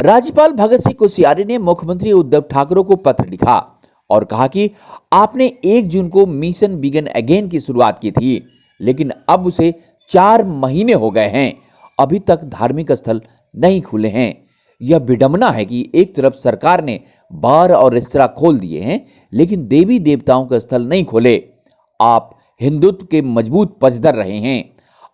राज्यपाल भगत सिंह कोश्यारी ने मुख्यमंत्री उद्धव ठाकरे को पत्र लिखा और कहा कि आपने 1 जून को मिशन बिगिन अगेन की शुरुआत की थी, लेकिन अब उसे 4 महीने हो गए हैं, अभी तक धार्मिक स्थल नहीं खुले हैं। यह विडंबना है कि एक तरफ सरकार ने बार और रेस्तरां खोल दिए हैं, लेकिन देवी देवताओं के स्थल नहीं खोले। आप हिंदुत्व के मजबूत पक्षधर रहे हैं।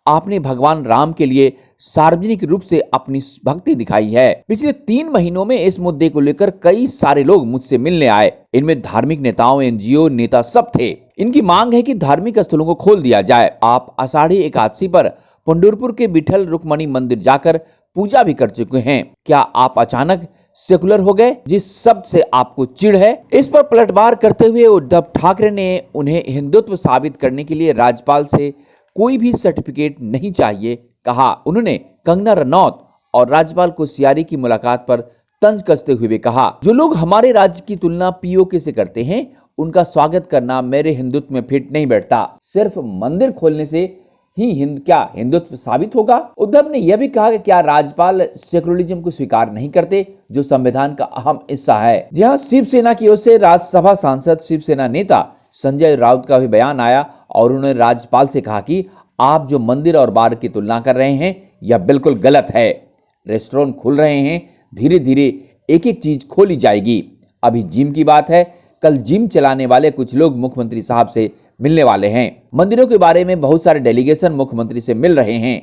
आपने भगवान राम के लिए सार्वजनिक रूप से अपनी भक्ति दिखाई है। पिछले 3 महीनों में इस मुद्दे को लेकर कई सारे लोग मुझसे मिलने आए। इनमें धार्मिक नेताओं, एनजीओ नेता सब थे। इनकी मांग है कि धार्मिक स्थलों को खोल दिया जाए। आप आषाढ़ी एकादशी पर पंढरपुर के विठल रुक्मणी मंदिर जाकर पूजा भी कर चुके हैं। क्या आप अचानक सेकुलर हो गए, जिस शब्द से आपको चिढ़ है? इस पर पलटवार करते हुए उद्धव ठाकरे ने उन्हें हिंदुत्व साबित करने के लिए राज्यपाल से कोई भी सर्टिफिकेट नहीं चाहिए कहा। उन्होंने कंगना रनौत और राज्यपाल कोश्यारी की मुलाकात पर तंज कसते हुए भी कहा, जो लोग हमारे राज्य की तुलना पीओके से करते हैं, उनका स्वागत करना मेरे हिंदुत्व में फिट नहीं बैठता। सिर्फ मंदिर खोलने से ही हिंदुत्व साबित होगा? उद्धव ने यह भी कहा कि क्या राज्यपाल सेकुलरिज्म को स्वीकार नहीं करते, जो संविधान का अहम हिस्सा है। जी हाँ, शिवसेना की ओर से राज्यसभा सांसद शिवसेना नेता संजय राउत का भी बयान आया और उन्होंने राज्यपाल से कहा कि आप जो मंदिर और बार की तुलना कर रहे हैं, यह बिल्कुल गलत है। रेस्टोरेंट खुल रहे हैं, धीरे धीरे एक एक चीज खोली जाएगी। अभी जिम की बात है, कल जिम चलाने वाले कुछ लोग मुख्यमंत्री साहब से मिलने वाले हैं। मंदिरों के बारे में बहुत सारे डेलीगेशन मुख्यमंत्री से मिल रहे हैं।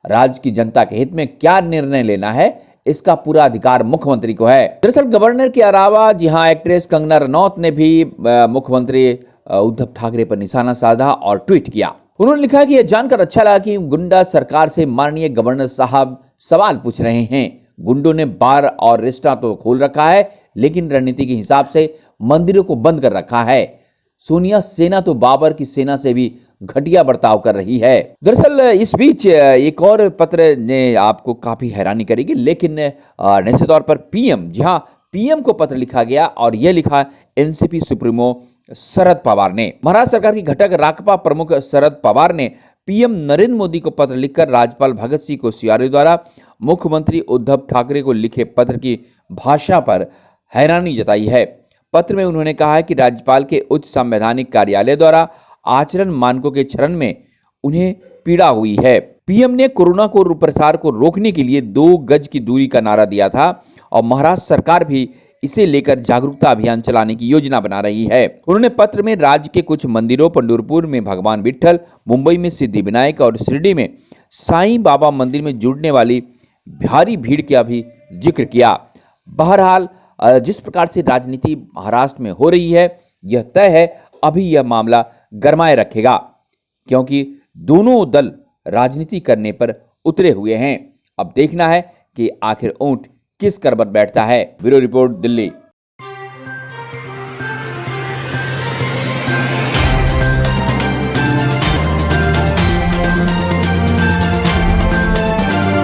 राज्य की जनता के हित में क्या निर्णय लेना है, इसका पूरा अधिकार मुख्यमंत्री को है। दरअसल गवर्नर के अलावा जी हाँ, एक्ट्रेस कंगना रनौत ने भी मुख्यमंत्री उद्धव ठाकरे पर निशाना साधा और ट्वीट किया। उन्होंने लिखा कि यह जानकर अच्छा लगा कि गुंडा सरकार से माननीय गवर्नर साहब सवाल पूछ रहे हैं। गुंडों ने बार और रेस्टोरेंट तो खोल रखा है, लेकिन रणनीति के हिसाब से मंदिरों को बंद कर रखा है। सोनिया सेना तो बाबर की सेना से भी घटिया बर्ताव कर रही है। दरअसल इस बीच एक और पत्र ने आपको काफी हैरानी करेगी, लेकिन निश्चित तौर पर पीएम, जी हाँ, पीएम को पत्र लिखा गया और यह लिखा एनसीपी सुप्रीमो शरद पवार ने। महाराष्ट्र सरकार की घटक राकपा प्रमुख शरद पवार ने पीएम नरेंद्र मोदी को पत्र लिखकर राज्यपाल भगत सिंह कोश्यारी द्वारा मुख्यमंत्री उद्धव ठाकरे को लिखे पत्र की भाषा पर हैरानी जताई है। पत्र में उन्होंने कहा है कि राज्यपाल के उच्च संवैधानिक कार्यालय द्वारा आचरण मानकों के क्षरण में उन्हें पीड़ा हुई है। पीएम ने कोरोना को प्रसार को रोकने के लिए 2 गज की दूरी का नारा दिया था और महाराष्ट्र सरकार भी इसे लेकर जागरूकता अभियान चलाने की योजना बना रही है। उन्होंने पत्र में राज्य के कुछ मंदिरों, पंढरपुर में भगवान विठल, मुंबई में सिद्धिविनायक और शिरडी में साईं बाबा मंदिर में जुड़ने वाली भारी भीड़ का भी जिक्र किया। बहरहाल जिस प्रकार से राजनीति महाराष्ट्र में हो रही है, यह तय है अभी यह मामला गरमाए रखेगा, क्योंकि दोनों दल राजनीति करने पर उतरे हुए हैं। अब देखना है कि आखिर ऊंट किस करवट बैठता है। Bureau report, Delhi.